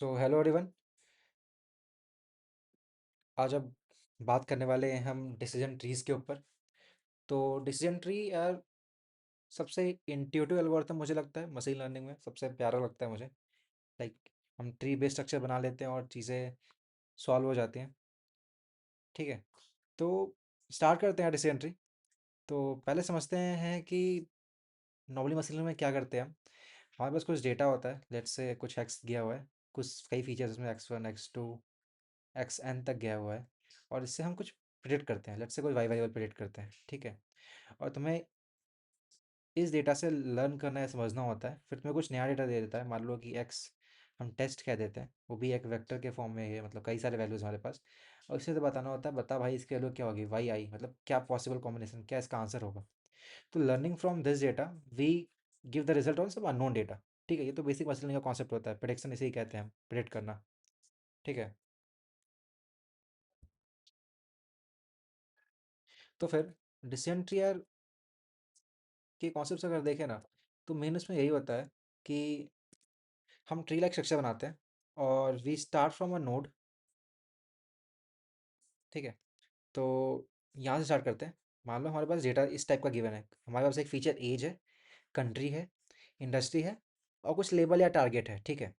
So hello everyone. आज अब बात करने वाले हैं हम डिसीजन ट्रीज के ऊपर। तो डिसीजन ट्री यार सबसे इंट्यूटिव एल्गोरिथम मुझे लगता है मशीन लर्निंग में सबसे प्यारा लगता है मुझे। लाइक हम ट्री बेस्ड स्ट्रक्चर बना लेते हैं और चीज़ें सॉल्व हो जाती हैं। ठीक है, तो स्टार्ट करते हैं डिसीजन ट्री। तो पहले समझते हैं कि नॉर्मली मशीन लर्निंग में क्या करते हैं हम। हमारे पास कुछ डेटा होता है, लेट्स से कुछ एक्स दिया हुआ है, कुछ कई फीचर्स उसमें x1 x2 xn तक गया हुआ है। और इससे हम कुछ प्रिडिक्ट करते हैं, लेट्स से कोई वाई वेरिएबल प्रिडिक्ट करते हैं। ठीक है, और तुम्हें इस डेटा से लर्न करना है, समझना होता है। फिर तुम्हें कुछ नया डेटा दे देता है, मान लो कि एक्स हम टेस्ट कह देते हैं, वो भी एक वेक्टर के फॉर्म में है, मतलब कई सारे वैल्यूज हमारे पास। और इसे तो बताना होता है, बता भाई इसकी वैल्यू क्या होगी, वाई आई, मतलब क्या पॉसिबल कॉम्बिनेशन, क्या इसका आंसर होगा। तो learning from this data we give the result on some unknown data. ठीक है, ये तो बेसिक मशीन लर्निंग का कॉन्सेप्ट होता है, प्रिडिक्शन इसे ही कहते हैं हम, प्रिडिक्ट करना। ठीक है, तो फिर डिसीजन ट्री के कॉन्सेप्ट से अगर देखें ना, तो मेन उसमें यही होता है कि हम ट्री लाइक स्ट्रक्चर बनाते हैं और we start from a node. ठीक है, तो यहाँ से स्टार्ट करते हैं। मान लो हमारे पास डेटा इस टाइप का गिवन है, हमारे पास एक फीचर एज है, कंट्री है, इंडस्ट्री है, और कुछ लेबल या टारगेट है। ठीक है,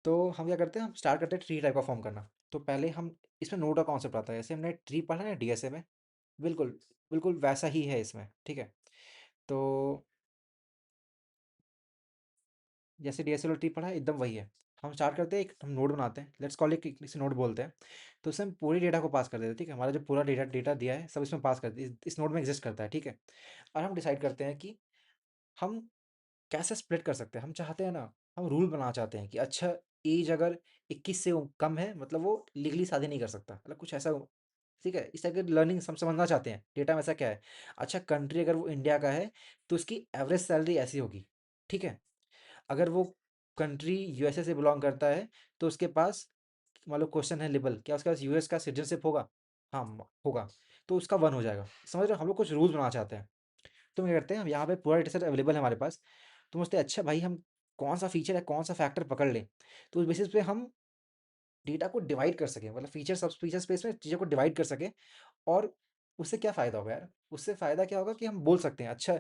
तो हम क्या करते हैं, हम स्टार्ट करते हैं ट्री टाइप का फॉर्म करना। तो पहले हम इसमें नोड का कॉन्सेप्ट आता है, जैसे हमने ट्री पढ़ा है ना डीएसए में, बिल्कुल बिल्कुल वैसा ही है इसमें। ठीक है, तो जैसे डीएसएलआर पढ़ा है एकदम वही है। हम स्टार्ट करते हैं, एक हम नोड बनाते हैं, लेट्स कॉल इट, इसे नोड बोलते हैं। तो इसमें हम पूरी डेटा को पास कर देते हैं। ठीक है, हमारा जो पूरा डेटा डेटा दिया है सब इसमें पास कर इस नोड में एग्जिस्ट करता है। ठीक है, और हम डिसाइड करते हैं कि हम कैसे स्प्लिट कर सकते हैं। हम चाहते हैं ना, हम रूल बनाना चाहते हैं कि अच्छा, एज अगर 21 से कम है मतलब वो लीगली शादी नहीं कर सकता, मतलब कुछ ऐसा। ठीक है, इस टाइप की लर्निंग हम समझना चाहते हैं, डेटा में ऐसा क्या है। अच्छा, कंट्री अगर वो इंडिया का है तो उसकी एवरेज सैलरी ऐसी होगी। ठीक है, अगर वो कंट्री यूएसए से बिलोंग करता है तो उसके पास, मान लो क्वेश्चन है लिबल, क्या उसके पास यूएस का सिटीजनशिप होगा। हाँ, होगा, तो उसका वन हो जाएगा। समझ रहे हो, हम लोग कुछ रूल्स बनाना चाहते हैं। तो हम क्या करते हैं, हम यहाँ पे पूरा डेटा सेट अवेलेबल है हमारे पास। तो मुझसे अच्छा भाई, हम कौन सा फीचर है, कौन सा फैक्टर पकड़ लें, तो उस बेसिस पे हम डेटा को डिवाइड कर सकें, मतलब फीचर सब फीचर स्पेस में चीज़ों को डिवाइड कर सकें। और उससे क्या फ़ायदा होगा यार, उससे फ़ायदा क्या होगा कि हम बोल सकते हैं अच्छा,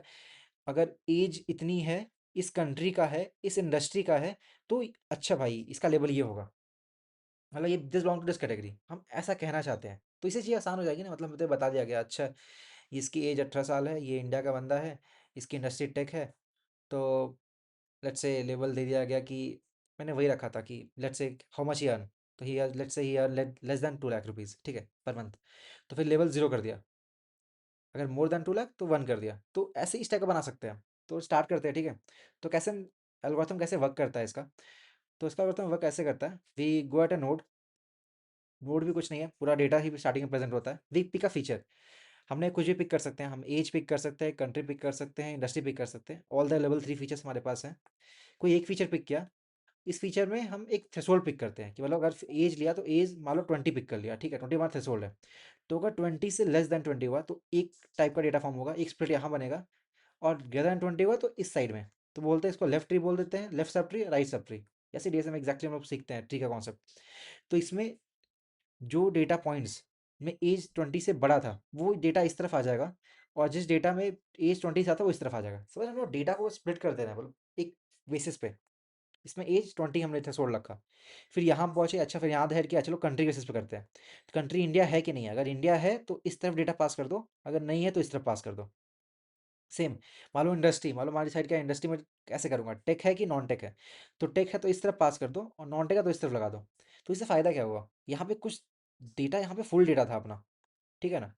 अगर एज इतनी है, इस कंट्री का है, इस इंडस्ट्री का है, तो अच्छा भाई इसका लेवल ये होगा, मतलब ये this belong to this category, हम ऐसा कहना चाहते हैं। तो इससे चीज़ आसान हो जाएगी ना, मतलब मुझे बता दिया गया अच्छा, इसकी एज 18 साल है, ये इंडिया का बंदा है, इसकी इंडस्ट्री टेक है। तो लेट्स से लेवल दे दिया गया कि मैंने वही रखा था कि let's say how much he earn, तो he let's say he earn less than 2 lakh rupees. ठीक है, पर मंथ। तो फिर लेवल ज़ीरो कर दिया, अगर मोर देन 2 लाख तो वन कर दिया। तो ऐसे इस टाइप का बना सकते हैं हम। तो स्टार्ट करते हैं। ठीक है, तो कैसे एल्गोरिथम कैसे वर्क करता है इसका। तो इसका एल्गोरिथम वर्क कैसे करता है, we go at a node. Node भी कुछ नहीं है, पूरा डेटा ही स्टार्टिंग में प्रेजेंट होता है। वी पिक अ फीचर, हमने कुछ भी पिक कर सकते हैं, हम एज पिक कर सकते हैं, कंट्री पिक कर सकते हैं, इंडस्ट्री पिक कर सकते हैं। ऑल द लेवल 3 फीचर्स हमारे पास हैं। कोई एक फीचर पिक किया, इस फीचर में हम एक थ्रेशोल्ड पिक करते हैं कि मतलब अगर एज लिया तो एज मान लो 20 पिक कर लिया। ठीक है, 20 हमारा थ्रेशोल्ड है। तो अगर 20 से लेस देन 20 हुआ तो एक टाइप का डेटा फॉर्म होगा, एक स्प्लिट यहाँ बनेगा। और ग्रेटर देन 20 हुआ तो इस साइड में, तो बोलते हैं इसको लेफ्ट ट्री बोल देते हैं, left sub tree, right sub tree. ऐसे डीएसए में एग्जैक्टली हम लोग सीखते हैं ट्री का कॉन्सेप्ट। तो इसमें जो डेटा पॉइंट्स में एज 20 से बड़ा था वो डेटा इस तरफ आ जाएगा, और जिस डेटा में एज 20 से आता वो इस तरफ आ जाएगा। समझ, हम लोग डेटा को स्प्लिट कर दे रहे हैं, बोलो एक बेसिस पे। इसमें एज 20 हमने थ्रेशोल्ड रखा। फिर यहाँ हम पहुंचे, अच्छा फिर यहाँ ऐड किया, चलो कंट्री बेसिस पे करते हैं। कंट्री इंडिया है कि नहीं है, अगर इंडिया है तो इस तरफ डेटा पास कर दो, अगर नहीं है तो इस तरफ पास कर दो। सेम, मान लो इंडस्ट्री, मान लो हमारी साइड क्या इंडस्ट्री में कैसे करूंगा, टेक है कि नॉन टेक है। तो टेक है तो इस तरफ पास कर दो, और नॉन टेक है तो इस तरफ लगा दो। तो इससे फायदा क्या हुआ, यहाँ पे कुछ डेटा, यहाँ पे फुल डेटा था अपना। ठीक है ना,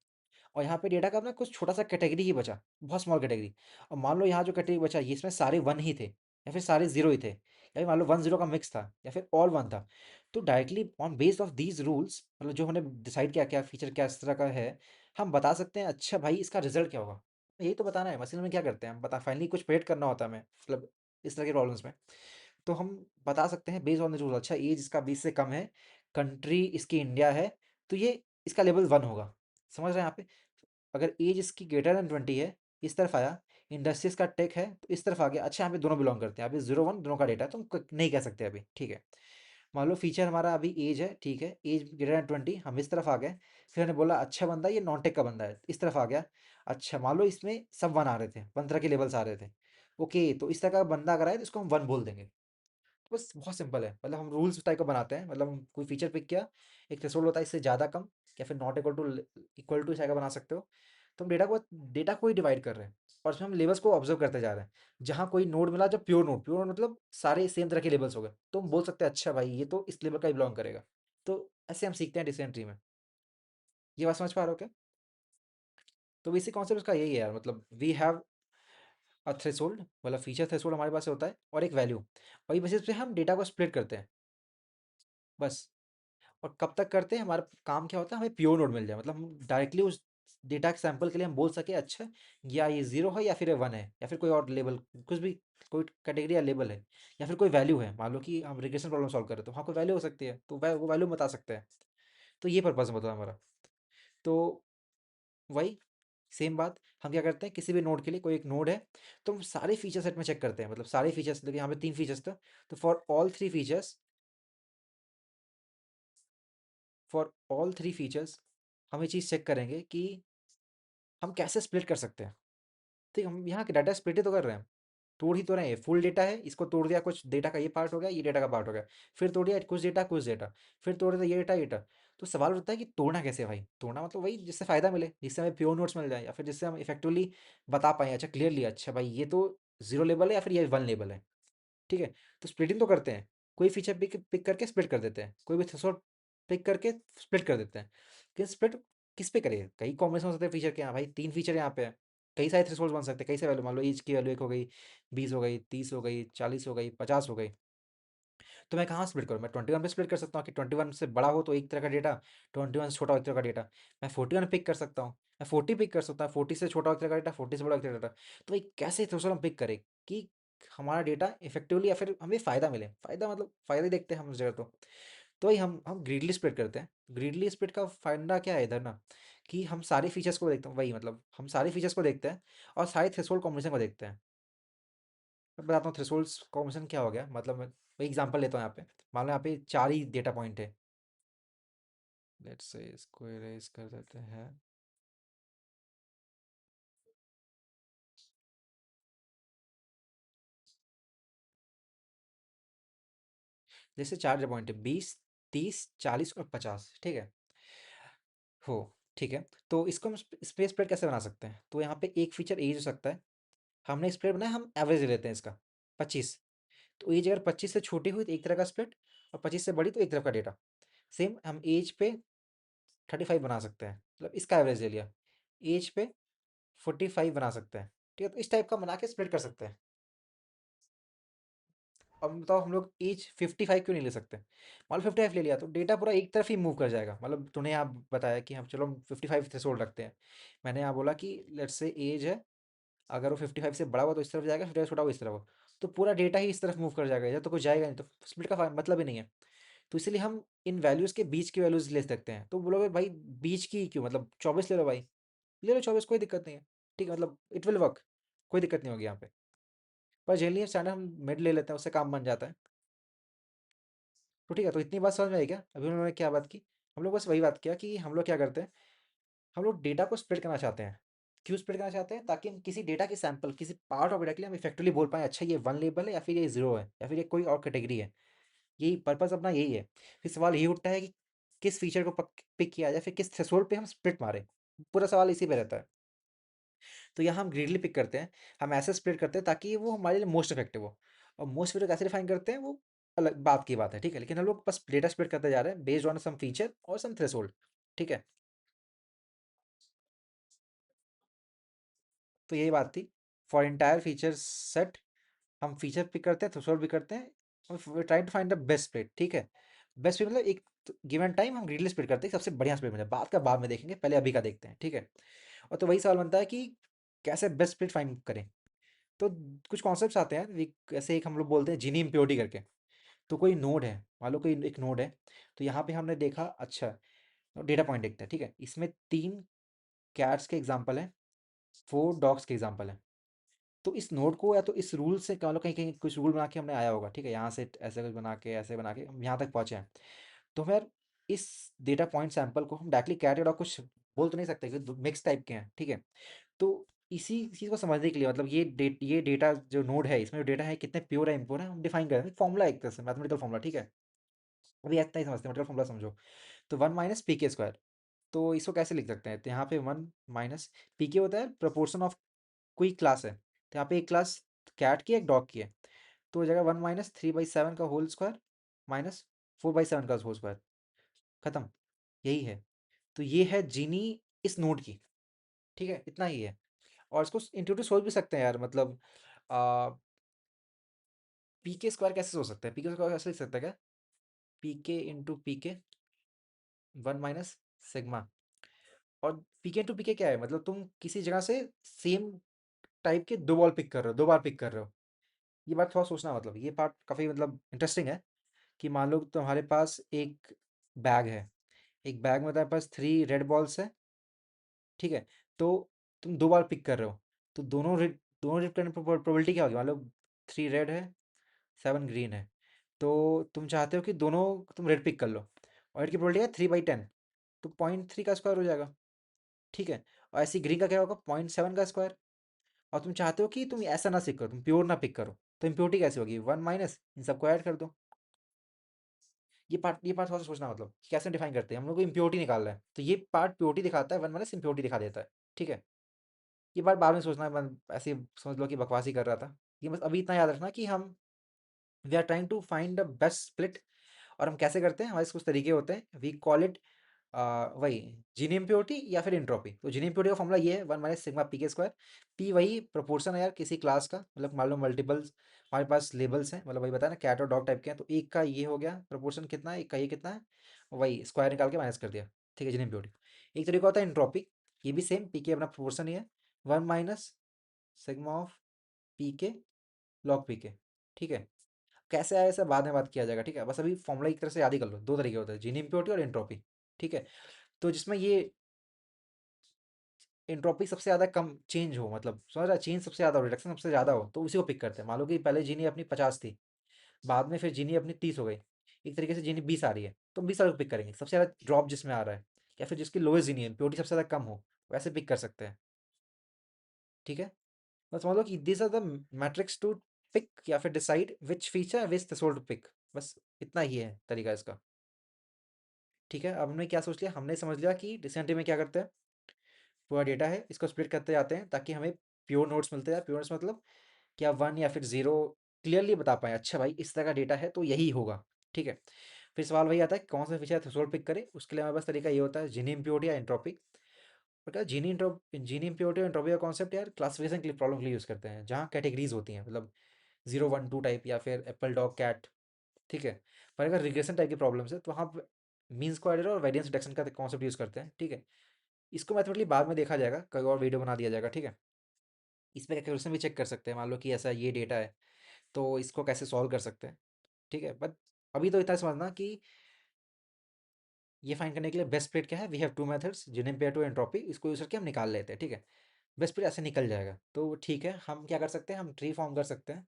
और यहाँ पे डेटा का अपना कुछ छोटा सा कैटेगरी ही बचा, बहुत स्मॉल कैटेगरी। और मान लो यहाँ जो कैटेगरी बचा ये इसमें सारे वन ही थे, या फिर सारे जीरो ही थे, या फिर मान लो वन जीरो का मिक्स था, या फिर ऑल वन था। तो directly on based of these rules, मतलब जो हमने डिसाइड किया क्या फीचर क्या इस तरह का है, हम बता सकते हैं अच्छा भाई इसका रिजल्ट क्या होगा। यही तो बताना है मशीन में, क्या करते हैं हम बता, फाइनली कुछ प्रेडिक्ट करना होता है हमें, मतलब इस तरह के प्रॉब्लम्स में। तो हम बता सकते हैं बेस्ड ऑन द रूल, अच्छा एज इसका 20 से कम है, कंट्री इसकी इंडिया है, तो ये इसका लेवल वन होगा। समझ रहे हैं यहाँ पे, अगर एज इसकी ग्रेटर देन 20 है, इस तरफ आया, इंडस्ट्रीज का टेक है तो इस तरफ आ गया। अच्छा, यहाँ पे दोनों बिलोंग करते हैं, अभी 0 1 दोनों का डेटा है तो हम नहीं कह सकते अभी। ठीक है, मान लो फीचर हमारा अभी एज है, ठीक है, एज ग्रेटर देन 20, हम इस तरफ आ गए। फिर हमने बोला अच्छा बंदा, ये नॉन टेक का बंदा है, इस तरफ आ गया। अच्छा मान लो इसमें सब वन आ रहे थे, वन तरह के लेवल्स आ रहे थे। ओके, तो इस तरह का बंदा अगर आए तो इसको हम वन बोल देंगे। तो बस बहुत सिंपल है, मतलब हम रूल्स टाइप का बनाते हैं, मतलब हम कोई फीचर पिक किया, एक थ्रेशोल्ड होता है इससे ज़्यादा कम, या फिर नॉट इक्वल टू इस तरह का बना सकते हो। तो हम डेटा को ही डिवाइड कर रहे हैं, और उसमें हम लेबल्स को ऑब्जर्व करते जा रहे हैं। जहाँ कोई नोड मिला, जब प्योर नोड मतलब सारे सेम तरह के लेबल्स हो गए, तो हम बोल सकते हैं अच्छा भाई ये तो इस लेवल का ही बिलोंग करेगा। तो ऐसे हम सीखते हैं डिसीजन ट्री में। ये बात समझ पा रहे हो क्या? तो बेसिक कॉन्सेप्ट उसका यही है यार, मतलब वी हैव अ थ्रेशोल्ड, मतलब फीचर थ्रेशोल्ड हमारे पास होता है, और एक वैल्यू, और ये बेसिस पे हम डेटा को स्प्लिट करते हैं, बस। और कब तक करते हैं, हमारा काम क्या होता है, हमें प्योर नोड मिल जाए, मतलब हम डायरेक्टली उस डेटा के सैंपल के लिए हम बोल सके अच्छा या ये जीरो है या फिर ये वन है, या फिर कोई और लेबल, कुछ भी, कोई कैटेगरी या लेबल है, या फिर कोई वैल्यू है। मान लो कि हम रिग्रेशन प्रॉब्लम सॉल्व कर रहे हैं, तो हाँ कोई वैल्यू हो सकती है, तो वो वैल्यू बता सकते हैं। तो ये पर्पज होता है हमारा। तो वही सेम बात हम क्या करते हैं, किसी भी नोड के लिए, कोई एक नोड है, तो हम सारे फीचर सेट में चेक करते हैं, मतलब सारे फीचर्स, देखिए यहाँ पे 3 फीचर्स था, तो फॉर ऑल 3 फीचर्स हम ये चीज़ चेक करेंगे कि हम कैसे स्प्लिट कर सकते हैं। ठीक है, हम यहाँ के डाटा स्प्लिट ही तो कर रहे हैं, तोड़ ही तो रहे हैं। फुल डेटा है, इसको तोड़ दिया, कुछ डेटा का ये पार्ट हो गया, ये डेटा का पार्ट हो गया, फिर तोड़ दिया कुछ डेटा, फिर तोड़ दिया ये डेटा। तो सवाल उठता है कि तोड़ना कैसे है भाई? तोड़ना मतलब वही जिससे फायदा मिले, जिससे हमें प्योर नोट्स मिल जाए, या फिर जिससे हम इफेक्टिवली बता पाएं अच्छा क्लियरली, अच्छा भाई ये तो जीरो लेवल है या फिर ये वन लेवल है। ठीक है, तो स्प्लिटिंग तो करते हैं, कोई फीचर पिक पिक करके स्प्लिट कर देते हैं, कोई भी थ्रेशोल्ड पिक करके स्प्लिट कर देते हैं। लेकिन स्प्लिट किस पे करें? कई कॉम्बिनेशन हो सकते हैं फीचर के, यहाँ भाई 3 फीचर यहाँ पे है, कई सारे थ्रेशोल्ड बन सकते हैं, कई सारे वैल्यू, मान लो एज की वैल्यू एक हो गई, 20 हो गई, 30 हो गई, 40 हो गई, 50 हो गई। तो मैं कहाँ स्प्लिट करूँ? मैं 21 पे स्प्लिट कर सकता हूँ कि 21 से बड़ा हो तो एक तरह का डेटा, 21 से छोटा हो एक तरह का डेटा। मैं 41 पिक कर सकता हूँ, मैं 40 पिक कर सकता हूँ, 40 से छोटा हो एक तरह का डेटा, 40 से बड़ा एक तरह का डेटा। तो ये कैसे थ्रेशोल्ड हम पिक करें कि हमारा डेटा इफेक्टिवली, या फिर हमें फ़ायदा मिले? फ़ायदा मतलब फ़ायदा ही देखते हैं हम उस जगह तो वही हम ग्रीडली स्प्लिट करते हैं। ग्रीडली स्प्लिट का फंडा क्या है इधर ना, कि हम सारे फीचर्स को देखते हैं, वही मतलब हम सारे फीचर्स को देखते हैं, और सारे थ्रेशोल्ड कॉम्बिनेशन को देखते हैं। मैं बताता हूँ थ्रेशोल्ड कॉम्बिनेशन क्या हो गया, मतलब मैं वही एग्जांपल लेता हूँ यहाँ पे। मान लो यहाँ पे 4 ही डेटा पॉइंट है, लेट्स से इसको इरेज कर देते हैं। जैसे 4 डेटा पॉइंट है, 20, 30, 40 और 50, ठीक है। हो, ठीक है। तो इसको हम स्पेस स्प्रेड कैसे बना सकते हैं? तो यहाँ पे एक फीचर एज हो सकता है, हमने स्प्रेड बनाया, हम एवरेज ले लेते हैं इसका 25। तो एज अगर 25 से छोटी हुई तो एक तरह का स्प्लिट, और 25 से बड़ी तो एक तरफ का डेटा। सेम हम एज पे 35 बना सकते हैं, मतलब इसका एवरेज ले लिया। एज पे 45 बना सकते हैं, ठीक है, तो इस टाइप का बना के स्प्लिट कर सकते हैं। अब बताओ हम लोग एज 55 क्यों नहीं ले सकते? मान लो 55 ले लिया तो डेटा पूरा एक तरफ ही मूव कर जाएगा, मतलब तूने यहाँ बताया कि हम चलो हम 55 थ्रेशोल्ड रखते हैं। मैंने यहाँ बोला कि लेट्स से एज है, अगर वो 55 से बड़ा हुआ तो इस तरफ जाएगा, 55 छोटा हुआ इस तरफ हो, तो पूरा डेटा ही इस तरफ मूव कर जाएगा, या तो कुछ जाएगा नहीं, तो स्प्लिट का मतलब ही नहीं है। तो इसीलिए हम इन वैल्यूज़ के बीच की वैल्यूज़ ले सकते हैं। तो बोलोगे भाई बीच की क्यों, मतलब 24 ले लो भाई, ले लो 24, कोई दिक्कत नहीं है। ठीक है, मतलब इट विल वर्क, कोई दिक्कत नहीं होगी यहाँ पे। पर जनरली स्टैंडर्ड हम मिड ले लेते हैं, उससे काम बन जाता है। तो ठीक है, तो इतनी बात समझ में आई क्या? अभी उन्होंने क्या बात की? हम लोग बस वही बात किया कि हम लोग क्या करते हैं, हम लोग डेटा को स्प्लिट करना चाहते हैं। क्यों स्प्लिट करना चाहते हैं? ताकि हम किसी डेटा के सैंपल, किसी पार्ट ऑफ डेटा के लिए हम इफेक्टिवली बोल पाएँ अच्छा ये वन लेबल है, या फिर ये जीरो है, या फिर ये कोई और कैटेगरी है। यही पर्पस अपना यही है। फिर सवाल ये उठता है कि किस फीचर को पिक किया जाए, फिर किस थ्रेशोल्ड पे हम स्प्लिट मारें। पूरा सवाल इसी पे रहता है। तो यहाँ हम ग्रीडली पिक करते हैं, हम ऐसे स्प्लिट करते हैं ताकि वो हमारे लिए मोस्ट इफेक्टिव हो। और मोस्ट इफेक्टिव कैसे डिफाइन करते हैं वो अलग बात की बात है, ठीक है, लेकिन हम लोग बस डेटा स्प्लिट करते जा रहे हैं बेस्ड ऑन सम फीचर और सम थ्रेशोल्ड। ठीक है, तो यही बात थी। फॉर एंटायर फीचर सेट हम फीचर पिक करते हैं, थ्रेशोल्ड भी करते हैं, और trying to find the best split. ठीक है, बेस्ट स्प्लिट मतलब एक गिवन टाइम हम ग्रीडली स्प्लिट करते हैं, सबसे बढ़िया स्प्लिट मिले, बात का बाद में देखेंगे, पहले अभी का देखते हैं, ठीक है। और तो वही सवाल बनता है कि कैसे बेस्ट स्प्लिट फाइंड करें। तो कुछ कॉन्सेप्ट्स आते हैं, ऐसे एक हम लोग बोलते हैं जीनी इम्प्योरिटी करके। तो कोई नोड है, मान लो कोई एक नोड है, तो यहाँ पे हमने देखा अच्छा डेटा पॉइंट देखते हैं, ठीक है, इसमें 3 कैट्स के एग्जाम्पल हैं, 4 डॉग्स के एग्जाम्पल हैं। तो इस नोड को या तो इस रूल से मतलब कहीं कहीं कुछ रूल बना के हमने आया होगा, ठीक है, यहाँ से ऐसे कुछ बना के ऐसे बना के हम यहाँ तक पहुंचे हैं। तो हम यार इस डेटा पॉइंट सैंपल को हम डायरेक्टली कैटेड और कुछ बोल तो नहीं सकते कि मिक्स टाइप के हैं, ठीक है। तो इसी चीज़ को समझने के लिए मतलब ये डेटा जो नोड है इसमें जो डेटा है कितने प्योर है इम्प्योर है हम डिफाइन करें फॉर्मूला, एक तरह से मैथमेटिकल फॉर्मूला, ठीक है। अभी इतना ही समझते हैं, मैथमेटिकल फॉर्मूला समझो। तो वन माइनस पी के स्क्वायर, तो इसको कैसे लिख सकते हैं, तो यहाँ पे वन माइनस पी के होता है प्रोपोर्शन ऑफ कोई क्लास है, तो यहाँ पे एक क्लास कैट की एक डॉग की है, तो हो जाएगा वन माइनस 3/7 का होल स्क्वायर माइनस 4/7 का होल स्क्वायर, खत्म। यही है। तो ये है जीनी इस नोड की, ठीक है, इतना ही है। और इसको इंटू सोच भी सकते हैं यार, मतलब पी के स्क्वायर कैसे सोच सकते हैं, पी के स्क्वायर कैसे लिख सकते हैं क्या, पी के इंटू पी के वन माइनस सिग्मा। और पी के इंटू पी के क्या है, मतलब तुम किसी जगह से सेम टाइप के दो बॉल पिक कर रहे हो, दो बार पिक कर रहे हो। ये बात थोड़ा सोचना, मतलब ये पार्ट काफ़ी मतलब इंटरेस्टिंग है कि मान लो तुम्हारे पास एक बैग है, एक बैग में तुम्हारे पास 3 रेड बॉल्स है, ठीक है। तो तुम दो बार पिक कर रहे हो, तो दोनों रेड करने की प्रोबेबिलिटी क्या होगी, मान लो 3 रेड है 7 ग्रीन है, तो तुम चाहते हो कि दोनों तुम रेड पिक कर लो, और रेड की प्रोबेबिलिटी है 3/10, तो 0.3 का स्क्वायर हो जाएगा, ठीक है। और ऐसी ग्रीन का क्या होगा 0.7 का स्क्वायर। और तुम चाहते हो कि तुम ऐसा ना सीख करो, तुम प्योर ना पिक करो, तो इम्प्योरिटी कैसे होगी, वन माइनस इन सबको ऐड कर दो। ये पार्ट थोड़ा सा सोचना, मतलब कि कैसे डिफाइन करते हैं हम लोग को इम्प्योरिटी निकालना है, तो ये पार्ट प्योरिटी दिखाता है, वन माइनस इम्प्योरिटी दिखा देता है, ठीक है। ये बात बाद में सोचना है, मैं ऐसे ही समझ लो कि बकवास ही कर रहा था। ये बस अभी इतना याद रखना कि हम we are trying to find the best split. और हम कैसे करते हैं, हमारे कुछ तरीके होते हैं, वी कॉल इट वही जीनी इम्प्योरिटी या फिर इंट्रोपी। तो जीनी इम्प्योरिटी का फॉर्मूला ये है वन माइनस सिग्मा पी के स्क्वायर। पी वही प्रोपोर्शन है यार किसी क्लास का, मतलब मान लो मल्टीपल्स हमारे पास लेबल्स हैं, मतलब वही बताया ना कैट और डॉग टाइप के हैं, तो एक का ये हो गया प्रोपोर्शन कितना है, एक का ये कितना है, वही स्क्वायर निकाल के माइनस कर दिया, ठीक है, जीनी इम्प्योरिटी। एक तरीका होता है इंट्रोपी, ये भी सेम पी के अपना प्रोपोर्शन ही है, one minus sigma of P के लॉग पी के, ठीक है। कैसे आया, ऐसा बाद में बात किया जाएगा, ठीक है, बस अभी फॉर्मूला एक तरह से याद ही कर लो, दो तरीके होते हैं, जीनी इम्प्योरिटी और एंट्रोपी, ठीक है। तो जिसमें ये एंट्रोपी सबसे ज़्यादा कम चेंज हो, मतलब समझ रहा, चेंज सबसे ज़्यादा हो, रिडक्शन सबसे ज़्यादा हो, तो उसी को पिक करते हैं। मान लो कि पहले जीनी अपनी 50 थी, बाद में फिर जीनी अपनी 30 हो गई, एक तरीके से जीनी 20 आ रही है, तो 20 वाले को पिक करेंगे, सबसे ज़्यादा ड्रॉप जिसमें आ रहा है, या फिर जिसकी लोएस्ट जीनी है इम्प्योरिटी सबसे ज़्यादा कम हो, वैसे पिक कर सकते हैं, ठीक है। बस समझ लो कि this are the matrix to pick या फिर decide which feature which threshold to pick, बस इतना ही है तरीका इसका, ठीक है। अब हमने क्या सोच लिया, हमने समझ लिया कि डिसेंट्री में क्या करते हैं, पूरा डेटा है इसको स्प्लिट करते जाते हैं ताकि हमें प्योर नोट्स मिलते हैं। प्योर नोट्स मतलब क्या, वन या फिर जीरो क्लियरली बता पाएँ, अच्छा भाई इस तरह का डेटा है तो यही होगा, ठीक है। फिर सवाल वही आता है कौन सा फीचर थ्रेशोल्ड पिक करें, उसके लिए हमारे पास तरीका ये होता है जीनी इम्प्योरिटी या एंट्रोपी। और क्या जीनी इम्प्योरिटी और एंट्रोपी का कॉन्सेप्ट यार क्लासिफिकेशन के लिए प्रॉब्लम के लिए यूज़ करते हैं, जहाँ कैटेगरीज होती हैं, मतलब 0 1 2 टाइप या फिर एप्पल डॉग कैट, ठीक है। पर अगर रिग्रेशन टाइप की प्रॉब्लम्स है तो वहाँ मीन स्क्वायर एरर और वेरिएंस डिटेक्शन का कॉन्सेप्ट यूज़ करते हैं, ठीक है। इसको मैथमेटिकली बाद में देखा जाएगा, कोई और वीडियो बना दिया जाएगा, ठीक है। इसमें कैलकुलेशन भी चेक कर सकते हैं, मान लो कि ऐसा ये डेटा है तो इसको कैसे सॉल्व कर सकते हैं, ठीक है। बट अभी तो इतना समझना कि ये फाइंड करने के लिए बेस्ट स्प्लिट क्या है, वी हैव टू मेथड्स जिन्हें पेयर टू एंट्रोपी, इसको यूज करके हम निकाल लेते हैं, ठीक है। बेस्ट स्प्लिट ऐसे निकल जाएगा, तो ठीक है। हम क्या कर सकते हैं, हम ट्री फॉर्म कर सकते हैं,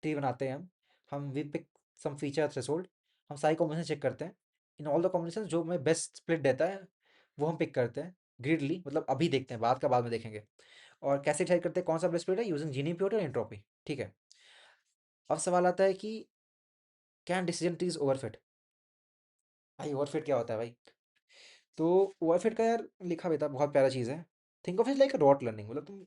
ट्री बनाते हैं हम we pick some feature threshold, हम सारी कॉम्बिनेशन चेक करते हैं, इन ऑल द कॉम्बिनेशन जो हमें बेस्ट स्प्लिट देता है वो हम पिक करते हैं ग्रिडली, मतलब अभी देखते हैं, बाद का बाद में देखेंगे। और कैसे डिसाइड करते हैं कौन सा बेस्ट स्प्लिट है, यूजिंग जीनी प्योरिटी और एंट्रोपी, ठीक है। अब सवाल आता है कि कैन डिसीजन ट्रीज ओवरफिट, भाई ओवरफिट क्या होता है भाई। तो ओवरफिट का यार लिखा हुआ था, बहुत प्यारा चीज़ है। Think of it like rote learning, मतलब तुम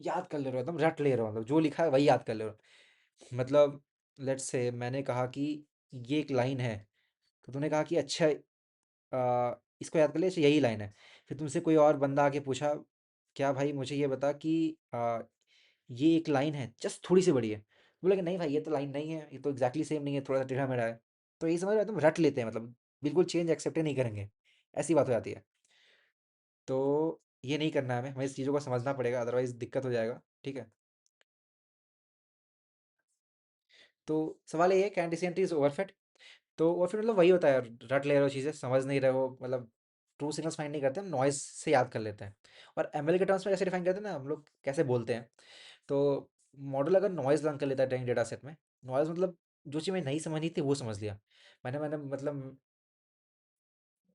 याद कर ले रहे हो, एकदम रट ले रहे हो, मतलब जो लिखा है वही याद कर ले रहे हो। मतलब लेट्स से मैंने कहा कि ये एक लाइन है, तो तूने कहा कि अच्छा इसको याद कर ले, अच्छा यही लाइन है। फिर तुमसे कोई और बंदा आके पूछा क्या भाई मुझे ये बता कि ये एक लाइन है जस्ट थोड़ी सी बड़ी है, बोला कि नहीं भाई ये तो लाइन नहीं है, ये तो एग्जैक्टली सेम नहीं है, थोड़ा सा टेढ़ा मेढ़ा है। तो ये समझ रहे हो, तुम रट लेते हैं, मतलब बिल्कुल चेंज एक्सेप्ट ही नहीं करेंगे, ऐसी बात हो जाती है। तो ये नहीं करना है, हमें इस चीज़ों को समझना पड़ेगा, अदरवाइज दिक्कत हो जाएगा, ठीक है। तो सवाल ये है कैन डिसेंट इज ओवरफिट, तो ओवरफिट मतलब वही होता है यार, रट ले रहे हो चीज़ें, समझ नहीं रहे हो, मतलब ट्रू सिग्नल्स फाइंड नहीं करते, हम नॉइज से याद कर लेते हैं। और एमएल के टर्म्स में कैसे डिफाइन करते हैं ना हम लोग, कैसे बोलते हैं, तो मॉडल अगर नॉइज़ लर्न कर लेता है ट्रेनिंग डेटा सेट में, नॉइज़ मतलब जो चीज़ मैं नहीं समझनी थी वो समझ लिया। मैंने मतलब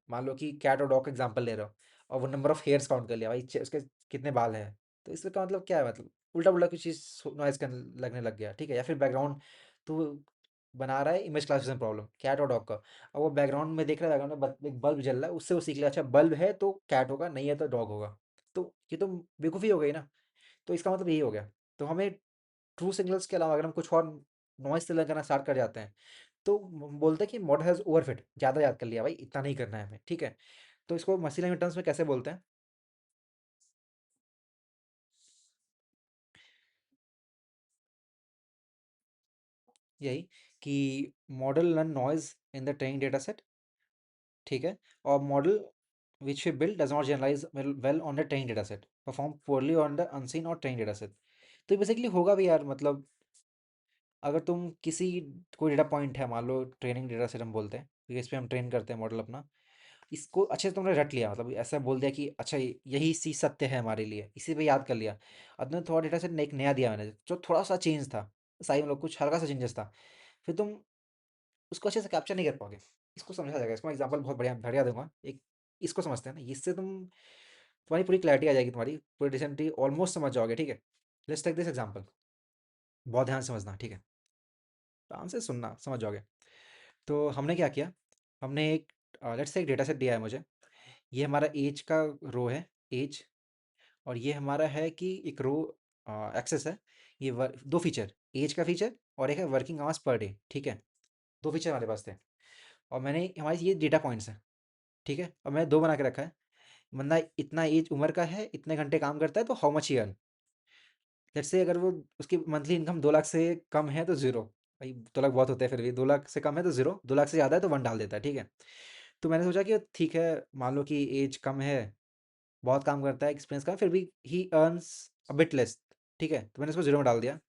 मान लो कि कैट और डॉग का एग्जांपल ले रहा हूँ और वो नंबर ऑफ हेयर्स काउंट कर लिया भाई, उसके कितने बाल हैं। तो इसका मतलब क्या है, मतलब उल्टा पुल्टा कुछ चीज़ नॉइज़ करने लगने लग गया, ठीक है। या फिर बैकग्राउंड तो बना रहा है इमेज क्लासिफिकेशन प्रॉब्लम कैट और डॉग का, और वो बैकग्राउंड में देख रहा है, बैकग्राउंड में एक बल्ब जल रहा है, उससे वो सीख लिया अच्छा बल्ब है तो कैट होगा, नहीं है तो डॉग होगा। तो ये तो बेवकूफ़ी हो गई ना। तो इसका मतलब यही हो गया। तो हमें ट्रू सिग्नल्स के अलावा अगर हम कुछ और नॉइज़ से करना स्टार्ट कर जाते हैं, तो बोलते हैं कि मॉडल हैज़ ओवरफिट, ज़्यादा याद कर लिया भाई, इतना नहीं करना है हमें, ठीक है। तो इसको मशीन लर्निंग टर्म्स में कैसे बोलते हैं? यही कि model learn noise in the training data set, ठीक है। और model which we build does not generalise well on the training data set, perform पोorly ऑन द अनसीन और ट्रेनिंग डेटा सेट। तो बेसिकली होगा भी यार, मतलब अगर तुम किसी कोई डेटा पॉइंट है, मान लो ट्रेनिंग डेटा सेट हम बोलते हैं क्योंकि इस पे हम ट्रेन करते हैं मॉडल अपना, इसको अच्छे से तुमने रट लिया, मतलब ऐसा बोल दिया कि अच्छा यही सी सत्य है हमारे लिए, इसी पे याद कर लिया। अब तुमने थोड़ा डेटा सेट एक नया दिया मैंने जो थोड़ा सा चेंज था, सही मतलब कुछ हल्का सा चेंजेस था, फिर तुम उसको अच्छे से कैप्चर नहीं कर पाओगे। इसको समझा जाएगा, इसको एग्जांपल बहुत बढ़िया बढ़िया दूंगा एक। इसको समझते हैं ना, इससे तुम्हारी पूरी क्लैरिटी आ जाएगी, तुम्हारी पूरी डिसेंटी ऑलमोस्ट समझ जाओगे, ठीक है। लेट्स टेक दिस एग्जांपल, बहुत ध्यान से समझना, ठीक है। ध्यान से सुनना, समझ जाओगे। तो हमने क्या किया, हमने एक लेट्स से एक डेटा सेट दिया है मुझे। ये हमारा एज का रो है, एज। और ये हमारा है कि एक रो एक्सेस है। ये दो फीचर, एज का फीचर और एक है वर्किंग आवर्स पर डे, ठीक है। दो फीचर हमारे पास थे, और मैंने हमारे ये डेटा पॉइंट्स हैं, ठीक है। और मैंने दो बना के रखा है, बंदा इतना एज उम्र का है, इतने घंटे काम करता है, तो how much he earn. Let's say अगर वो उसकी मंथली इनकम 2 लाख से कम है तो जीरो, भाई 2 लाख बहुत होते हैं, फिर भी 2 लाख से कम है तो जीरो, 2 लाख से ज़्यादा है तो वन डाल देता है, ठीक है। तो मैंने सोचा कि ठीक है, मान लो कि एज कम है, बहुत काम करता है, एक्सपीरियंस का, फिर भी ही अर्न्स अ बिट लेस, ठीक है। तो मैंने इसको जीरो में डाल दिया।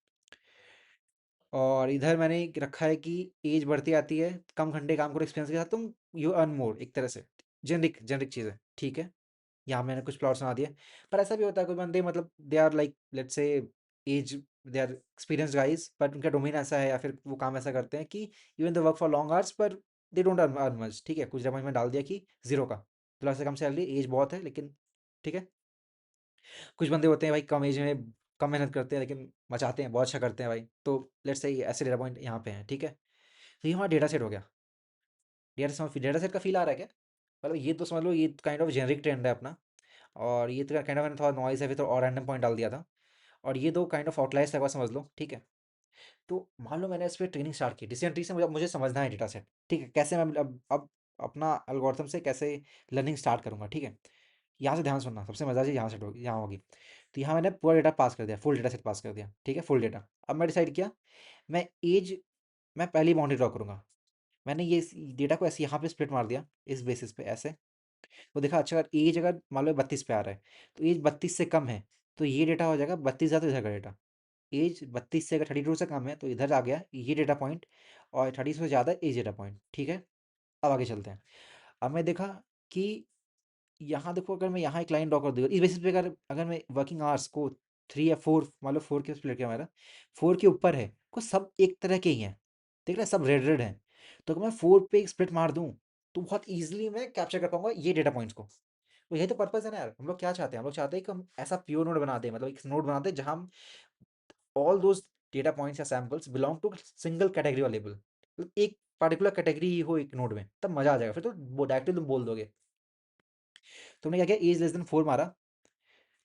और इधर मैंने एक रखा है कि एज बढ़ती आती है, कम घंटे काम करो एक्सपीरियंस के साथ तुम यू अर्न मोर, एक तरह से जेनरिक जेनरिक चीज़ है, ठीक है। यहाँ मैंने कुछ प्लॉट सुना दिए। पर ऐसा भी होता है कोई बंदे, मतलब they are like let's say as, they are experience guys, but उनका डोमेन ऐसा है या फिर वो काम ऐसा करते हैं कि even the work for long hours per they don't earn much, ठीक है। कुछ जब में डाल दिया कि जीरो का, 2 लाख से कम सैलरी, एज बहुत है लेकिन, ठीक है। कुछ बंदे होते हैं भाई कम एज में कम मेहनत करते हैं लेकिन मचाते हैं, बहुत अच्छा करते हैं भाई। तो लेट्स से ऐसे डेटा पॉइंट यहाँ पे हैं, ठीक है। तो ये हमारा डेटा सेट हो गया। डेटा सेट का फील आ रहा है क्या? मतलब ये तो समझ लो ये काइंड ऑफ जेनरिक ट्रेंड है अपना। और ये तो काइंड ऑफ मैंने थोड़ा नॉइस है फिर तो और रैंडम पॉइंट डाल दिया था। और ये दो काइंड ऑफ आउटलायर्स है, समझ लो, ठीक है। तो मान लो मैंने इस पे ट्रेनिंग स्टार्ट की, डिसीजन ट्री से मुझे मुझे समझना है डेटा सेट, ठीक है। कैसे मैं अब अपना एल्गोरिथम से कैसे लर्निंग स्टार्ट करूंगा, ठीक है। यहाँ से ध्यान सुनना, सबसे मजा चीज़ यहाँ से होगी, यहाँ होगी। तो यहाँ मैंने पूरा डेटा पास कर दिया, फुल डेटा सेट पास कर दिया, ठीक है, फुल डेटा। अब मैं डिसाइड किया, मैं एज, मैं पहली बाउंड्री ड्रॉ करूंगा। मैंने ये डेटा को ऐसे यहाँ पे स्प्लिट मार दिया, इस बेसिस पे ऐसे। तो देखा अच्छा, अगर एज अगर मान लो 32 पे आ रहा है, तो एज 32 से कम है, तो ये डेटा हो जाएगा 32 ज़्यादा, इधर का डेटा। एज 32 से अगर 32 से कम है तो इधर आ गया ये डेटा पॉइंट, और 32 से ज़्यादा एज डेटा पॉइंट, ठीक है। अब आगे चलते हैं। अब मैं देखा कि यहाँ देखो, अगर मैं यहाँ एक लाइन ड्रॉ कर दूँ इस बेसिस पे, अगर अगर मैं वर्किंग आवर्स को 3 या 4, मान लो 4 के स्प्लिट किया मेरा, 4 के ऊपर है को सब एक तरह के ही हैं, देख रहे हैं, सब रेड रेड हैं। तो अगर मैं 4 पे एक स्प्लिट मार दूँ तो बहुत ईजिली मैं कैप्चर कर पाऊंगा ये डेटा पॉइंट्स को। तो यही तो पर्पस है ना यार, हम लोग क्या चाहते हैं, हम लोग चाहते हैं कि हम ऐसा प्योर नोड बना दें, मतलब एक नोड बना दें जहाँ हम ऑल दोज डेटा पॉइंट्स या samples belong to single category और लेबल, एक पर्टिकुलर कैटेगरी ही हो एक नोड में, तब मजा आ जाएगा। फिर तो डायरेक्टली तुम बोल दोगे। तुमने क्या किया, एज लेस देन 4 मारा,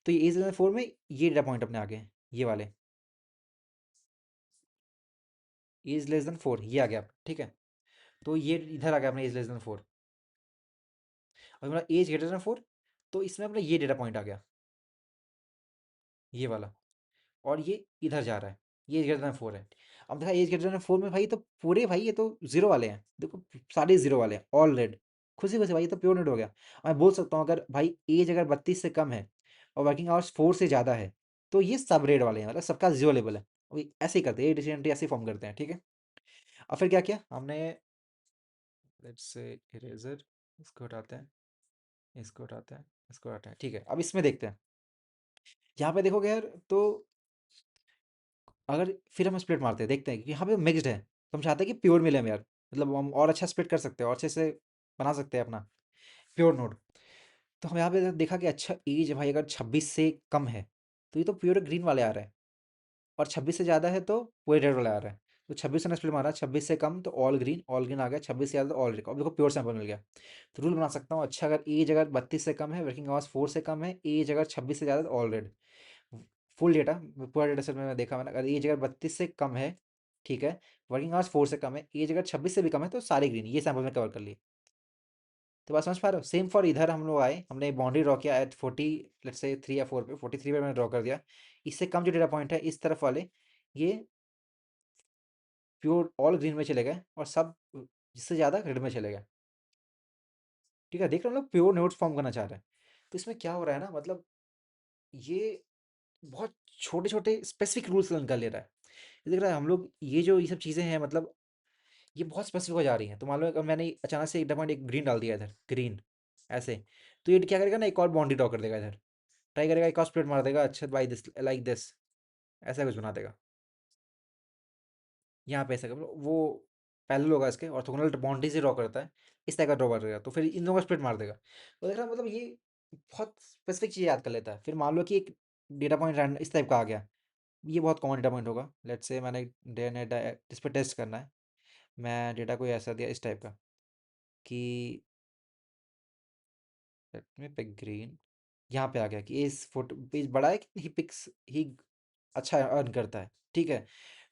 तो ये एज लेस देन 4 में ये डेटा पॉइंट अपने आ गए, ये वाले, एज लेस देन 4 ये आ गया, ठीक है। तो ये इधर आ गया अपना एज लेस देन 4। और मेरा एज ग्रेटर देन 4, तो इसमें अपना ये डेटा पॉइंट आ गया, ये वाला। और ये इधर जा रहा है, ये एज ग्रेटर देन 4 है। अब देखा एज ग्रेटर देन 4 में भाई, तो पूरे भाई ये तो जीरो वाले हैं, देखो सारे जीरो वाले हैं, ऑल रेड। खुशी खुशी भाई, ये तो प्योर नेट हो गया। मैं बोल सकता हूँ अगर भाई एज अगर 32 से कम है और वर्किंग आवर्स 4 से ज़्यादा है, तो ये सब रेड वाले हैं, मतलब सबका जीरो लेवल है। वही ऐसे ही करते हैं, ये डिसीजन ट्री ऐसे ही फॉर्म करते हैं, ठीक है। अब फिर क्या किया हमने, लेट्स से इरेजर, इसको हटाते हैं, इसको हटाते हैं, इसको हटाते हैं, ठीक है। अब इसमें देखते हैं, यहाँ पे देखोगे यार, तो अगर फिर हम स्प्लिट मारते हैं, देखते हैं कि यहाँ पे मिक्स्ड है, तो हम चाहते हैं कि प्योर मिले हमें यार, मतलब हम और अच्छा स्प्लिट कर सकते हैं और अच्छे से बना सकते हैं अपना प्योर नोड। तो हम यहाँ पे देखा कि अच्छा एज भाई अगर 26 से कम है तो ये तो प्योर ग्रीन वाले आ रहे हैं, और 26 से ज़्यादा है तो पूरे रेड वाले आ रहे हैं। तो 26 से स्प्लिट मारा, 26 से कम तो ऑल ग्रीन आ गया, 26 से ज़्यादा तो ऑल रेड। अब देखो प्योर सैंपल मिल गया। तो रूल बना सकता हूँ, अच्छा अगर एज अगर 32 से कम है, वर्किंग आवर्स 4 से कम है, एज अगर 26 से ज़्यादा तो ऑल रेड। फुल डेटा, पूरा डेटा सेट में देखा मैंने, अगर एज अगर 32 से कम है, ठीक है, वर्किंग आवर्स 4 से कम है, एज अगर 26 से भी कम है तो सारे ग्रीन, ये सैंपल में कवर कर लिए। तो बात समझ पा रहे हो? सेम फॉर इधर हम लोग आए, हमने बाउंड्री ड्रॉ किया एट 40, लेट्स से 3 या 4 पे, 43 पे मैंने ड्रॉ कर दिया। इससे कम जो डेटा पॉइंट है इस तरफ वाले, ये प्योर ऑल ग्रीन में चले गए, और सब जिससे ज़्यादा रेड में चले गए। ठीक है, देख रहे हो हम लोग प्योर नोट्स फॉर्म करना चाह रहे हैं। तो इसमें क्या हो रहा है ना, मतलब ये बहुत छोटे छोटे स्पेसिफिक रूल्स निकाल ले रहा है। ये देख रहा है हम लोग, ये सब चीज़ें हैं, मतलब ये बहुत स्पेसिफिक हो जा रही हैं। तो मान लो अगर मैंने अचानक से एक डेटा पॉइंट एक ग्रीन डाल दिया इधर, ग्रीन ऐसे, तो ये क्या करेगा ना, एक और बाउंड्री ड्रॉ कर देगा इधर, ट्राई करेगा एक और स्प्लिट मार देगा, अच्छा बाई दिस लाइक दिस, ऐसा कुछ बना देगा। यहाँ पे ऐसा वो पैरेलल होगा इसके, ऑर्थोगोनल बाउंड्री से ड्रॉ करता है, इस तरह का ड्रॉ करेगा, तो फिर इन दोनों का स्प्लिट मार देगा। तो देख रहा है, मतलब ये बहुत स्पेसिफिक चीज़ याद कर लेता है। फिर मान लो कि एक डेटा पॉइंट रैंड इस टाइप का आ गया, ये बहुत कॉमन डेटा पॉइंट होगा, लेट्स से मैंने डे नेट इस पर टेस्ट करना है, मैं डेटा कोई ऐसा दिया इस टाइप का कि लेट मी पिक ग्रीन, यहाँ पे आ गया कि इस फोटो पेज बड़ा है कि ही पिक्स ही अच्छा अर्न करता है, ठीक है।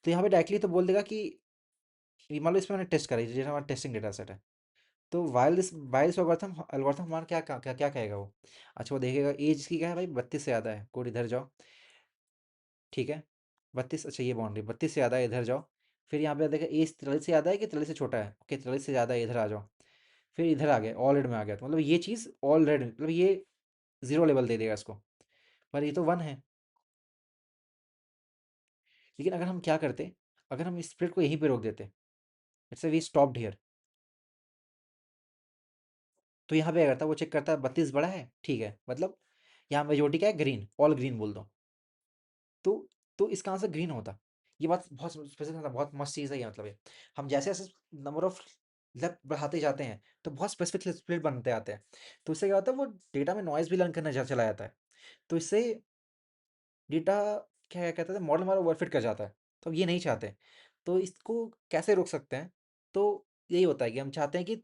तो यहाँ पे डायरेक्टली तो बोल देगा कि ये मान लो इसमें मैंने टेस्ट करा, जैसे हमारा टेस्टिंग डेटा सेट है, तो वाइल दिस एल्गोरिथम एल्गोरिथम हमारा क्या क्या क्या क्या कहेगा वो, अच्छा वो देखेगा एज की क्या है भाई, 32 से ज़्यादा है, कोड इधर जाओ, ठीक है, 32, अच्छा ये बाउंड्री 32 से ज़्यादा है, इधर जाओ। फिर यहाँ पे देखा एज 43 से ज़्यादा है कि 43 से छोटा है, ओके 43 से ज़्यादा है, इधर आ जाओ। फिर इधर आ गया, ऑल रेड में आ गया, तो मतलब ये चीज़ ऑल रेड, मतलब ये जीरो लेवल दे देगा इसको, पर ये तो 1 है। लेकिन अगर हम क्या करते, अगर हम इस स्प्लिट को यहीं पे रोक देते, let's say we stopped here, तो यहाँ पे क्या करता है, वो चेक करता है 32 बड़ा है, ठीक है, मतलब यहाँ मेजोरिटी क्या है, ग्रीन, ऑल ग्रीन बोल दो, तो इसका आंसर ग्रीन होता। ये बात बहुत स्पेसिफिक था, बहुत मस्त चीज़ है ये, मतलब ये हम जैसे जैसे नंबर ऑफ लेफ्ट बढ़ाते जाते हैं तो बहुत स्पेसिफिक स्प्लिट बनते आते हैं। तो इससे क्या होता है, वो डेटा में नॉइज भी लर्न करने चला जाता है, तो इससे डेटा क्या कहते हैं, मॉडल हमारा ओवरफिट कर जाता है। तो हम ये नहीं चाहते, तो इसको कैसे रोक सकते हैं? तो यही होता है कि हम चाहते हैं कि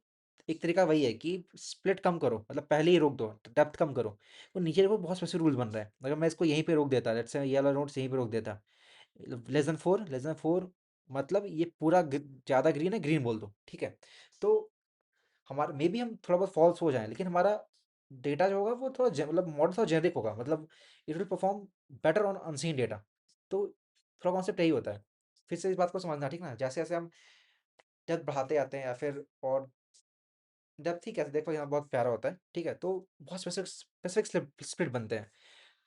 एक तरीका वही है कि स्प्लिट कम करो, मतलब पहले ही रोक दो, डेप्थ कम करो। वो नीचे देखो बहुत स्पेसिफिक रूल बन रहा है, अगर मैं इसको यहीं पे रोक देता, लेट्स से ये वाला नोट्स यहीं पे रोक देता, लेस देन 4 मतलब ये पूरा ज़्यादा ग्रीन है, ग्रीन बोल दो, ठीक है। तो हमारा मे बी हम थोड़ा बहुत फॉल्स हो जाएं, लेकिन हमारा डेटा जो होगा वो थोड़ा मतलब मॉडल थोड़ा जेनरिक होगा, मतलब it will perform better on unseen data. तो थोड़ा कॉन्सेप्ट यही होता है। फिर से इस बात को समझना, ठीक ना, जैसे जैसे हम डेप्थ बढ़ाते आते हैं या फिर और डेप्थ ही कैसे देखो यहाँ बहुत प्यारा होता है, ठीक है, तो बहुत स्पेसिफिक स्पेसिफिक स्प्लिट बनते हैं।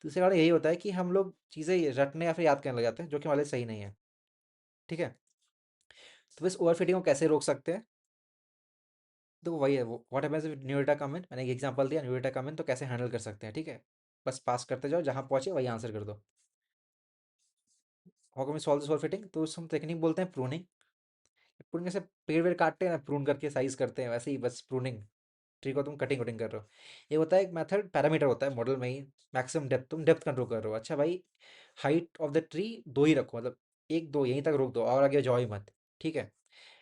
तो इससे कारण यही होता है कि हम लोग चीज़ें रटने या फिर याद करने लग जाते हैं, जो कि हमारे लिए सही नहीं है, ठीक है। तो इस ओवरफिटिंग को कैसे रोक सकते हैं? तो वही है, वो what happens if new data come in, मैंने एक एग्जांपल दिया, न्यू डेटा कम इन तो कैसे हैंडल कर सकते हैं, ठीक है। बस पास करते जाओ, जहाँ पहुंचे वही आंसर कर दो। How can we solve this overfitting? तो उस हम टेक्निक बोलते हैं प्रूनिंग। प्रूनिंग जैसे पेड़ वेड़ काटते हैं ना, प्रून करके साइज करते हैं, वैसे ही बस प्रूनिंग, ट्री को तुम कटिंग वटिंग कर रहे हो। ये होता है एक मेथड, पैरामीटर होता है मॉडल में ही, मैक्सिमम डेप्थ, तुम डेप्थ कंट्रोल कर रहे हो, अच्छा भाई हाइट ऑफ द ट्री 2 ही रखो, मतलब 1 2 यहीं तक रोक दो और आगे जाओ ही मत, ठीक है।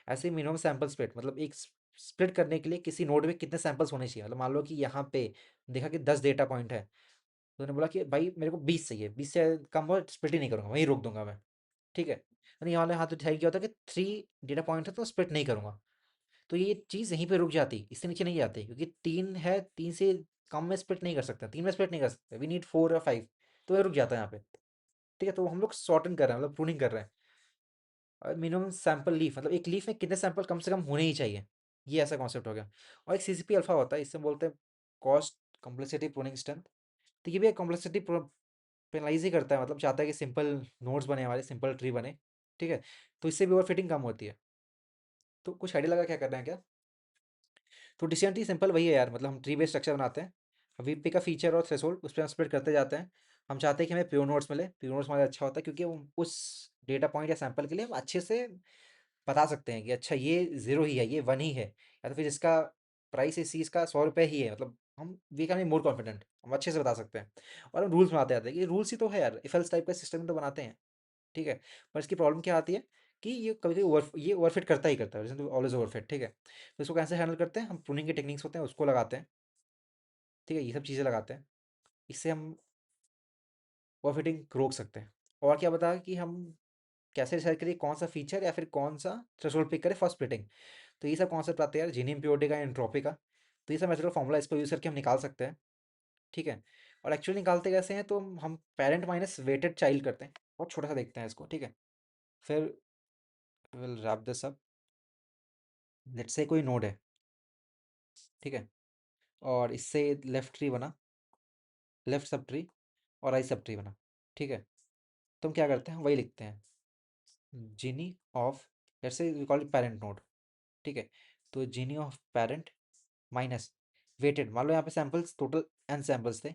ऐसे ही मिनिमम सैंपल स्प्लिट, मतलब एक स्प्लिट करने के लिए किसी नोड में कितने सैंपल्स होने चाहिए, मतलब मान लो कि यहाँ पे देखा कि 10 डेटा पॉइंट है, तो उन्होंने बोला कि भाई मेरे को 20 चाहिए, 20 से कम हो स्प्लिट ही नहीं करूँगा, वहीं रोक दूंगा मैं, ठीक है। यानी यहाँ वाले हाथ डिसाइड किया होता है कि 3 डेटा पॉइंट है तो स्प्लिट नहीं करूँगा, तो ये चीज़ यहीं पे रुक जाती, इससे नीचे नहीं जाती, क्योंकि 3 है, 3 से कम में स्प्लिट नहीं कर सकता, 3 में स्प्लिट नहीं कर सकते, वी नीड 4 या 5, तो ये रुक जाता है यहाँ पे, ठीक है। तो हम लोग शॉर्टन कर रहे हैं, मतलब प्रूनिंग कर रहे हैं। और मिनिमम सैंपल लीफ, मतलब एक लीफ में कितने सैंपल कम से कम होने ही चाहिए, ये ऐसा कॉन्सेप्ट हो गया। और एक सीसीपी अल्फा होता है, इससे बोलते हैं कॉस्ट कॉम्प्लेक्सिटी प्रूनिंग स्ट्रेंथ। तो ये भी एक कॉम्प्लेक्सिटी पेनलाइज ही करता है, मतलब चाहता है कि सिंपल नोड्स बने, हमारे सिंपल ट्री बने, ठीक है। तो इससे भी ओवर फिटिंग कम होती है। तो कुछ आइडिया लगा क्या करना है क्या? तो डिसीजन ट्री सिंपल वही है यार, मतलब हम ट्री बेस्ड स्ट्रक्चर बनाते हैं, वी पिक अ फीचर और थ्रेशोल्ड, उस पर हम स्प्लिट करते जाते हैं। हम चाहते हैं कि हमें प्योर नोड्स मिले, प्योर नोड्स हमारे अच्छा होता है क्योंकि वो उस डेटा पॉइंट या सैंपल के लिए हम अच्छे से बता सकते हैं कि अच्छा ये 0 ही है, ये 1 ही है, या तो फिर इसका प्राइस इस चीज़ का 100 रुपये ही है, मतलब हम we can be more confident, हम अच्छे से बता सकते हैं। और हम रूल्स बनाते आते हैं, ये रूल्स ही तो है यार, इफ एल्स टाइप का सिस्टम तो बनाते हैं, ठीक है। पर इसकी प्रॉब्लम क्या आती है कि ये कभी कभी ये ओवरफिट करता ही करता है, ऑलवेज ओवरफिट, ठीक है। तो इसको कैसे हैंडल करते हैं, हम प्रूनिंग के टेक्निक्स होते हैं उसको लगाते हैं, ठीक है, ये सब चीज़ें लगाते हैं। इससे हम ओवरफिटिंग रोक सकते हैं। और क्या बताया कि हम कैसे डिसाइड करिए कौन सा फीचर या फिर कौन सा थ्रेशोल्ड पिक करें फर्स्ट स्प्लिटिंग। तो ये सब कॉन्सेप्ट आते हैं यार, जीनी इम्प्योरिटी का, एंट्रोपी का। तो ये सब मैथड फॉर्मूला इसको यूज़ करके हम निकाल सकते हैं, ठीक है। और एक्चुअली निकालते कैसे हैं, तो हम पेरेंट माइनस वेटेड चाइल्ड करते हैं, बहुत छोटा सा देखते हैं इसको, ठीक है। फिर will wrap this up. Let's say कोई नोड है, ठीक है, और इससे लेफ्ट ट्री बना, लेफ्ट सब ट्री और राइट सब ट्री बना, ठीक है। तो हम क्या करते हैं, वही लिखते हैं, Gini of, let's say we call it parent node, ठीक है। तो Gini of parent minus weighted, मान लो यहाँ पे सैंपल्स टोटल n सैंपल्स थे,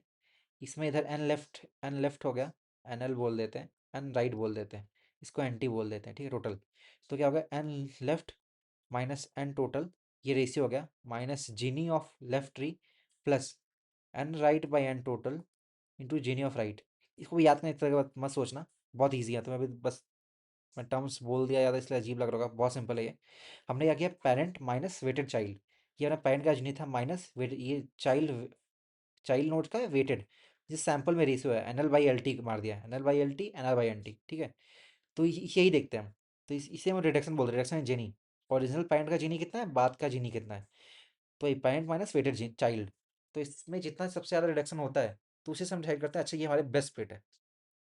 इसमें इधर एन लेफ्ट हो गया, एन एल बोल देते हैं, एन राइट बोल देते हैं, इसको एन टी बोल देते हैं, ठीक है, टोटल। तो क्या होगा, N left minus N total, ये रेशियो हो गया, minus Gini of left tree plus N right by N total into Gini of right. इसको भी याद करने की तरह मत सोचना, बहुत ईजी है, तो मैं अभी बस मैं टर्म्स बोल दिया याद, इसलिए अजीब लग रहा होगा, बहुत सिंपल है ये। हमने क्या किया, पेरेंट माइनस वेटेड चाइल्ड, ये हमारा पेरेंट का जीनी था माइनस वेट, ये चाइल्ड, चाइल्ड नोड का वेटेड, जिस सैंपल में रेशियो है, N L by L T मार दिया, N L by L T, N L by N T, ठीक है। तो यही देखते हैं हम। तो इसे हम रिडक्शन बोलते हैं, reduction in Gini. Original parent का जीनी कितना है, बाद का जीनी कितना है, तो ये पेरेंट माइनस वेटेड चाइल्ड। तो इसमें जितना सबसे ज़्यादा रिडक्शन होता है, तो उसे से हम डिसाइड करते हैं अच्छा ये हमारे बेस्ट फिट है।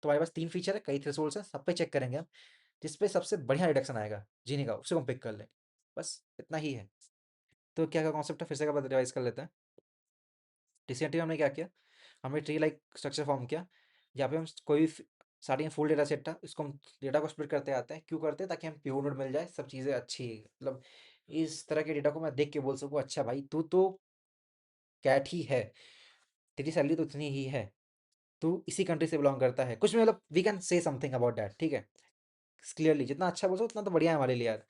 तो हमारे पास 3 फीचर है, कई थ्रेशोल्ड्स हैं, सब पे चेक करेंगे हम, जिस पे सबसे बढ़िया रिडक्शन आएगा जीनी का, उसे हम पिक कर लें, बस इतना ही है। तो क्या क्या कॉन्सेप्ट है, फिर से एक बार रिवाइज कर लेते हैं। डिसेंट्री में हमने क्या किया, हमने ट्री लाइक स्ट्रक्चर फॉर्म किया, जहाँ पे हम कोई भी स्टार्टिंग फुल डेटा सेट था, इसको हम डेटा को स्प्लिट करते आते हैं, क्यों करते हैं, ताकि हम प्योर नोड मिल जाए, सब चीज़ें अच्छी, मतलब इस तरह के डेटा को मैं देख के बोल सकूँ अच्छा भाई तू तो कैट ही है, तेरी सैलरी तो इतनी ही है, तू इसी कंट्री से बिलोंग करता है, कुछ भी, मतलब we can say something about that, ठीक है। क्लियरली जितना अच्छा बोल सको उतना तो बढ़िया है हमारे लिए यार।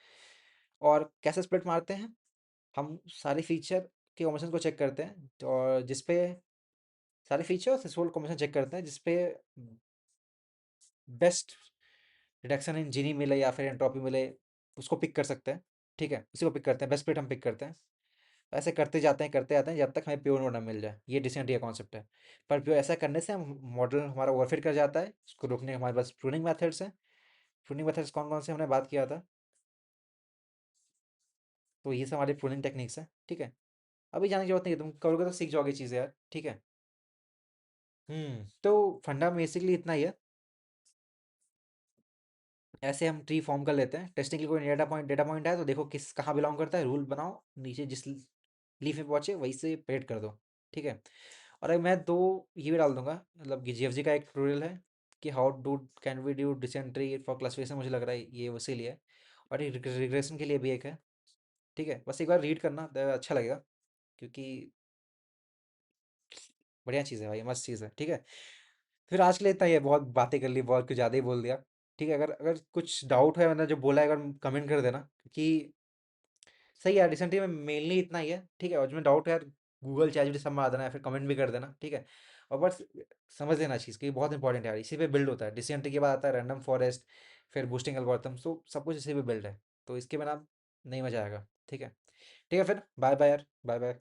और कैसे स्प्लिट मारते हैं, हम सारे फीचर के कॉम्बिनेशन को चेक करते हैं, और जिसपे सारे फीचर और थ्रेशोल्ड कॉम्बिनेशन चेक करते हैं, जिसपे बेस्ट रिडक्शन इन जीनी मिले या फिर एंट्रोपी मिले, उसको पिक कर सकते हैं, ठीक है, उसी को पिक करते हैं, बेस्ट फिट हम पिक करते हैं। ऐसे करते जाते हैं, करते जाते हैं, जब तक हमें प्योर नोड ना मिल जाए, ये डिसेंट कॉन्सेप्ट है। पर प्योर ऐसा करने से हम मॉडल हमारा ओवरफिट कर जाता है, उसको रोकने के हमारे पास प्रूनिंग मेथड्स हैं। प्रूनिंग मेथड्स कौन कौन से हमने बात किया था, तो ये सब हमारी प्रूनिंग टेक्निक्स हैं, ठीक है। अभी जाने की जरूरत नहीं है, तुम करोगे तो सीख जाओगे चीज़ें यार, ठीक है। तो फंडा बेसिकली इतना ही है। ऐसे हम ट्री फॉर्म कर लेते हैं, टेस्टिंग के लिए कोई डेटा पॉइंट है तो देखो किस कहाँ बिलोंग करता है, रूल बनाओ, नीचे जिस लीफ में पहुंचे वहीं से पेड कर दो, ठीक है। और अगर मैं दो ये भी डाल दूंगा, मतलब कि जीएफजी का एक ट्यूटोरियल है कि how do can we do decision tree for classification, मुझे लग रहा है ये उसी लिए है। और एक रिग्रेशन के लिए भी एक है, ठीक है, बस एक बार रीड करना अच्छा लगेगा, क्योंकि बढ़िया चीज़ है भाई, मस्त चीज़ है, ठीक है। फिर आज के लिए इतना ही है, बहुत बातें कर ली, बहुत कुछ ज़्यादा ही बोल दिया, ठीक है। अगर अगर कुछ डाउट है, मैंने जो बोला है, अगर कमेंट कर देना, क्योंकि सही है, रिसेंटली में मेनली इतना ही है, ठीक है। और जो डाउट है यार, गूगल चैट जीपीटी सब में आ देना, या फिर कमेंट भी कर देना, ठीक है। और बस समझ लेना चीज़ कि बहुत इंपॉर्टेंट है यार, इसी पे बिल्ड होता है, डिसीजन ट्री के बाद आता है रैंडम फॉरेस्ट, फिर बूस्टिंग एल्गोरिथम, तो सब कुछ इसी पे बिल्ड है। तो इसके बिना नहीं मजा आएगा, ठीक है। ठीक है, फिर बाय बाय यार, बाय बाय।